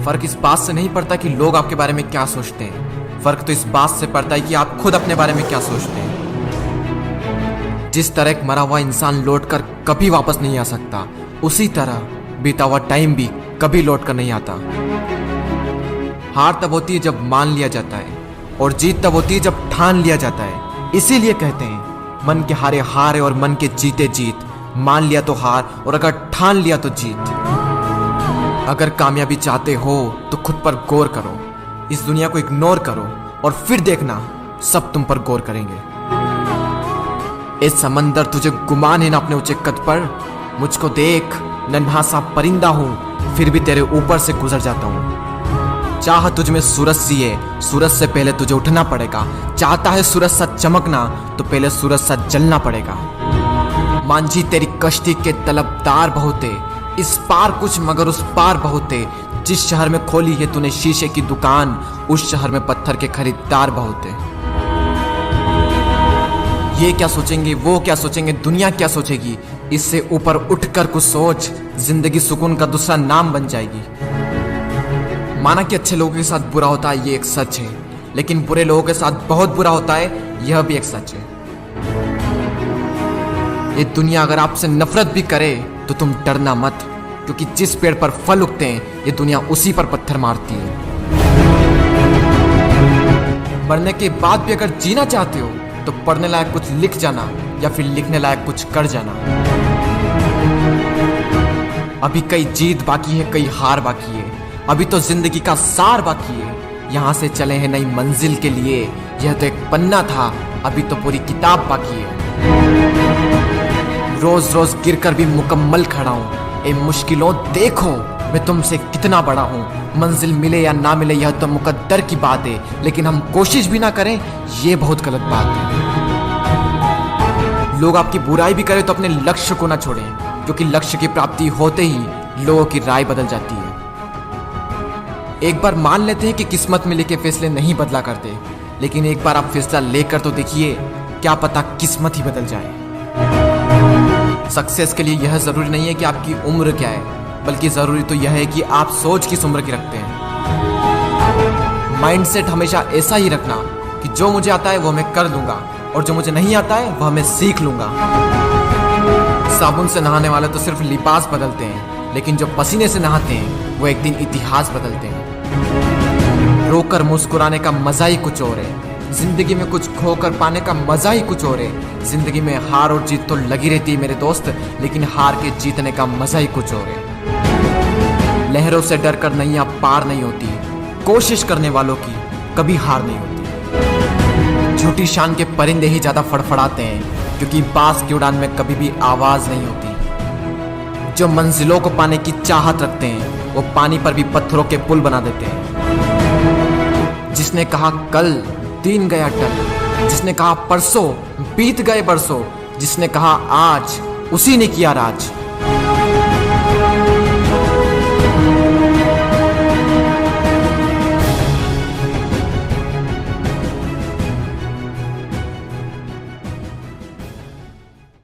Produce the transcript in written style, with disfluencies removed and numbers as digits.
फर्क इस बात से नहीं पड़ता कि लोग आपके बारे में क्या सोचते हैं, फर्क तो इस बात से पड़ता है कि आप खुद अपने बारे में क्या सोचते हैं। जिस तरह एक मरा हुआ इंसान लौटकर कभी वापस नहीं आ सकता, उसी तरह बीता हुआ टाइम भी कभी लौट कर नहीं आता। हार तब होती है जब मान लिया जाता है, और जीत तब होती है जब ठान लिया जाता है। इसीलिए कहते हैं मन के हारे हार है और मन के जीते जीत। मान लिया तो हार, और अगर ठान लिया तो जीत। अगर कामयाबी चाहते हो तो खुद पर गौर करो, इस दुनिया को इग्नोर करो, और फिर देखना सब तुम पर गौर करेंगे। इस समंदर तुझे गुमान है ना अपने ऊंचे कद पर। मुझको देख, नन्हा सा परिंदा हूं, फिर भी तेरे ऊपर से गुजर जाता हूं। चाह तुझ में सूरज सी है, सूरज से पहले तुझे उठना पड़ेगा। चाहता है सूरज सा चमकना, तो पहले सूरज सा जलना पड़ेगा। मांझी तेरी कश्ती के तलबदार बहुत है, इस पार कुछ मगर उस पार बहुत है। जिस शहर में खोली है तूने शीशे की दुकान, उस शहर में पत्थर के खरीदार बहुत है। ये क्या सोचेंगे, वो क्या सोचेंगे, दुनिया क्या सोचेगी, इससे ऊपर उठकर कुछ सोच। जिंदगी सुकून का दूसरा नाम बन जाएगी। माना कि अच्छे लोगों के साथ बुरा होता है, ये एक सच है, लेकिन बुरे लोगों के साथ बहुत बुरा होता है, यह भी एक सच है। ये दुनिया अगर आपसे नफरत भी करे तो तुम डरना मत, क्योंकि जिस पेड़ पर फल उगते हैं ये दुनिया उसी पर पत्थर मारती है। मरने के बाद भी अगर जीना चाहते हो तो पढ़ने लायक कुछ लिख जाना, या फिर लिखने लायक कुछ कर जाना। अभी कई जीत बाकी है, कई हार बाकी है, अभी तो जिंदगी का सार बाकी है। यहाँ से चले हैं नई मंजिल के लिए, यह तो एक पन्ना था, अभी तो पूरी किताब बाकी है। रोज रोज गिरकर भी मुकम्मल खड़ा हूँ। ए मुश्किलों देखो मैं तुमसे कितना बड़ा हूँ। मंजिल मिले या ना मिले यह तो मुकद्दर की बात है, लेकिन हम कोशिश भी ना करें ये बहुत गलत बात है। लोग आपकी बुराई भी करें तो अपने लक्ष्य को ना छोड़ें, क्योंकि लक्ष्य की प्राप्ति होते ही लोगों की राय बदल जाती है। एक बार मान लेते हैं कि किस्मत में लिखे फैसले नहीं बदला करते, लेकिन एक बार आप फैसला लेकर तो देखिए, क्या पता किस्मत ही बदल जाए। सक्सेस के लिए यह जरूरी नहीं है कि आपकी उम्र क्या है, बल्कि जरूरी तो यह है कि आप सोच किस उम्र की रखते हैं। माइंडसेट हमेशा ऐसा ही रखना कि जो मुझे आता है वो मैं कर लूंगा, और जो मुझे नहीं आता है वह मैं सीख लूंगा। साबुन से नहाने वाले तो सिर्फ लिबास बदलते हैं, लेकिन जो पसीने से नहाते हैं वो एक दिन इतिहास बदलते हैं। रोकर मुस्कुराने का मजा ही कुछ और है, जिंदगी में कुछ खोकर पाने का मजा ही कुछ और है। जिंदगी में हार और जीत तो लगी रहती है मेरे दोस्त, लेकिन हार के जीतने का मजा ही कुछ और है। लहरों से डरकर नैया पार नहीं होती, कोशिश करने वालों की कभी हार नहीं होती। झूठी शान के परिंदे ही ज्यादा फड़फड़ाते हैं, क्योंकि बाज की उड़ान में कभी भी आवाज नहीं होती। जो मंजिलों को पाने की चाहत रखते हैं वो पानी पर भी पत्थरों के पुल बना देते हैं। जिसने कहा कल दिन गया टल, जिसने कहा परसों बीत गए बरसों, जिसने कहा आज उसी ने किया राज।